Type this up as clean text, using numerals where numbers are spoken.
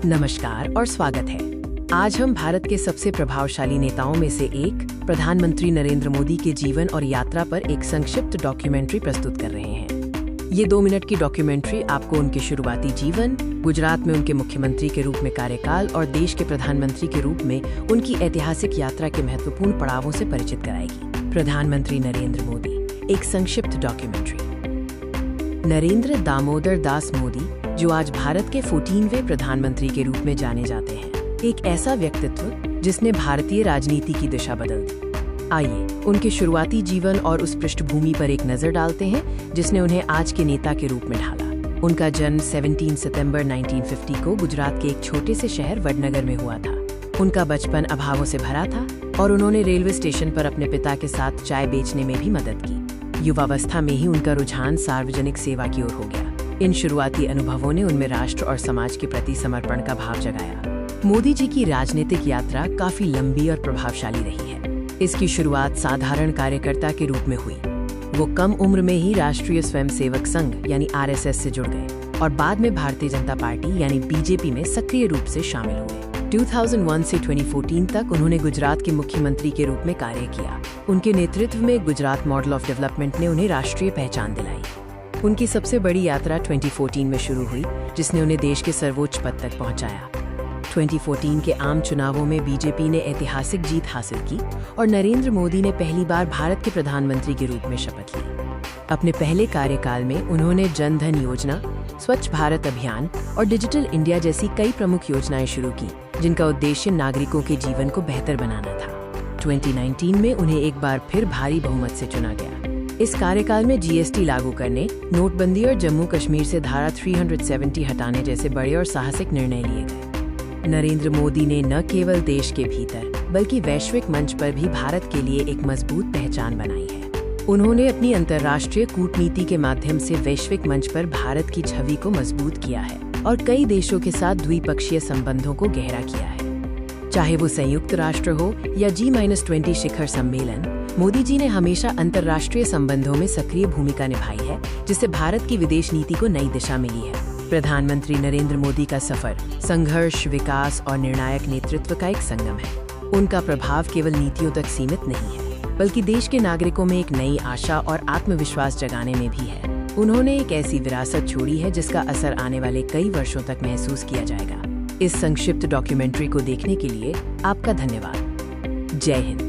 नमस्कार और स्वागत है। आज हम भारत के सबसे प्रभावशाली नेताओं में से एक प्रधानमंत्री नरेंद्र मोदी के जीवन और यात्रा पर एक संक्षिप्त डॉक्यूमेंट्री प्रस्तुत कर रहे हैं। ये 2 मिनट की डॉक्यूमेंट्री आपको उनके शुरुआती जीवन, गुजरात में उनके मुख्यमंत्री के रूप में कार्यकाल और देश के प्रधानमंत्री के रूप में उनकी ऐतिहासिक यात्रा के महत्वपूर्ण पड़ावों से परिचित कराएगी। प्रधानमंत्री नरेंद्र मोदी, एक संक्षिप्त डॉक्यूमेंट्री। नरेंद्र दामोदर दास मोदी, जो आज भारत के 14वें प्रधानमंत्री के रूप में जाने जाते हैं, एक ऐसा व्यक्तित्व जिसने भारतीय राजनीति की दिशा बदल दी। आइए उनके शुरुआती जीवन और उस पृष्ठभूमि पर एक नजर डालते हैं जिसने उन्हें आज के नेता के रूप में ढाला। उनका जन्म 17 सितंबर 1950 को गुजरात के एक छोटे से शहर वडनगर में हुआ था। उनका बचपन अभावों से भरा था और उन्होंने रेलवे स्टेशन पर अपने पिता के साथ चाय बेचने में भी मदद की। युवावस्था में ही उनका रुझान सार्वजनिक सेवा की ओर हो गया। इन शुरुआती अनुभवों ने उनमें राष्ट्र और समाज के प्रति समर्पण का भाव जगाया। मोदी जी की राजनीतिक यात्रा काफी लंबी और प्रभावशाली रही है। इसकी शुरुआत साधारण कार्यकर्ता के रूप में हुई। वो कम उम्र में ही राष्ट्रीय स्वयंसेवक संघ यानी RSS से जुड़ गए और बाद में भारतीय जनता पार्टी यानी BJP में सक्रिय रूप से शामिल हुए। 2001 से 2014 तक उन्होंने गुजरात के मुख्यमंत्री के रूप में कार्य किया। उनके नेतृत्व में गुजरात मॉडल ऑफ डेवलपमेंट ने उन्हें राष्ट्रीय पहचान दिलाई। उनकी सबसे बड़ी यात्रा 2014 में शुरू हुई, जिसने उन्हें देश के सर्वोच्च पद तक पहुंचाया। 2014 के आम चुनावों में BJP ने ऐतिहासिक जीत हासिल की और नरेंद्र मोदी ने पहली बार भारत के प्रधानमंत्री के रूप में शपथ ली। अपने पहले कार्यकाल में उन्होंने जन धन योजना, स्वच्छ भारत अभियान और डिजिटल इंडिया जैसी कई प्रमुख योजनाएं शुरू की, जिनका उद्देश्य नागरिकों के जीवन को बेहतर बनाना था। 2019 में उन्हें एक बार फिर भारी बहुमत से चुना गया। इस कार्यकाल में GST लागू करने, नोटबंदी और जम्मू कश्मीर से धारा 370 हटाने जैसे बड़े और साहसिक निर्णय लिए गए। नरेंद्र मोदी ने न केवल देश के भीतर बल्कि वैश्विक मंच पर भी भारत के लिए एक मजबूत पहचान बनाई है। उन्होंने अपनी अंतर्राष्ट्रीय कूटनीति के माध्यम से वैश्विक मंच पर भारत की छवि को मजबूत किया है और कई देशों के साथ द्विपक्षीय संबंधों को गहरा किया है। चाहे वो संयुक्त राष्ट्र हो या G-20 शिखर सम्मेलन, मोदी जी ने हमेशा अंतर्राष्ट्रीय संबंधों में सक्रिय भूमिका निभाई है, जिससे भारत की विदेश नीति को नई दिशा मिली है। प्रधानमंत्री नरेंद्र मोदी का सफर संघर्ष, विकास और निर्णायक नेतृत्व का एक संगम है। उनका प्रभाव केवल नीतियों तक सीमित नहीं है, बल्कि देश के नागरिकों में एक नई आशा और आत्मविश्वास जगाने में भी है। उन्होंने एक ऐसी विरासत छोड़ी है जिसका असर आने वाले कई वर्षों तक महसूस किया जाएगा। इस संक्षिप्त डॉक्यूमेंट्री को देखने के लिए आपका धन्यवाद। जय हिंद।